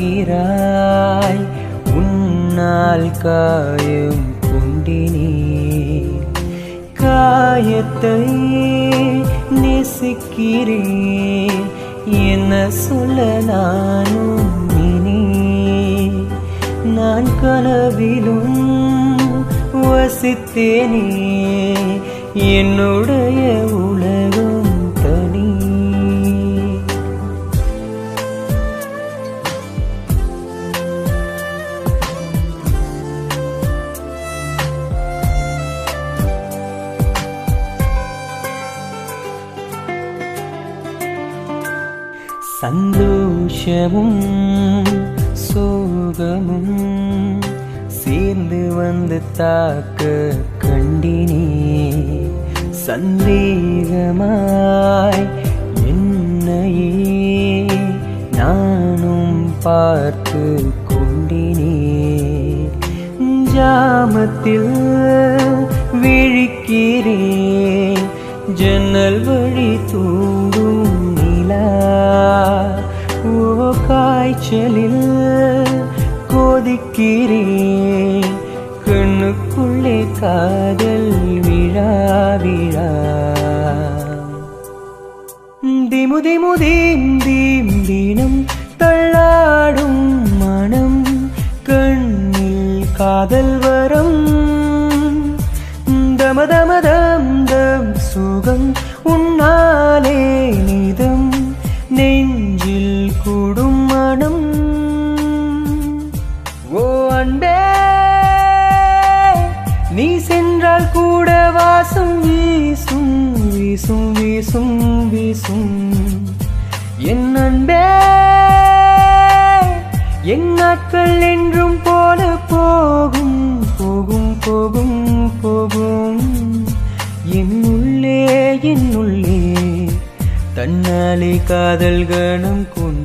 உண்டாகிறாய் உன்னால் காயம் கொண்டினே காயத்தை நேசிக்கிறேன் என்ன சொல்ல நானும் இனி நான் கனவிலும் வசித்தேனே என்னுடைய உலகம் தனி சந்தோஷமும் சோகமும் சேர்ந்து வந்து தாக்க கண்டினே சந்தேகமாய் என்னையே நானும் பார்த்து கொண்டினே ஜாமத்தில் விழிக்கிறேன் ஜன்னல் வழி தூங்கும் நிலா ஓ காய்ச்சலில் கொதிக்கிறேன் கண்ணுக்குள்ளே காதல் விழா விழா திமு திமு தீம் தீம் தீனம் தள்ளாடும் மனம் கண்ணில் காதல் வரம் தம தம தம் தம் சுகம் உன்னாலே நிதம் நெஞ்சில் கூடும் மனம் ஓ அன்பே நீ சென்றால் கூட வாசம் வீசும் வீசும் வீசும் வீசும் என் அன்பே என் நாட்கள் என்றும் போல போகும் போகும் போகும் போகும் என்னுள்ளே தன்னாலே காதல் கணம் கொண்டு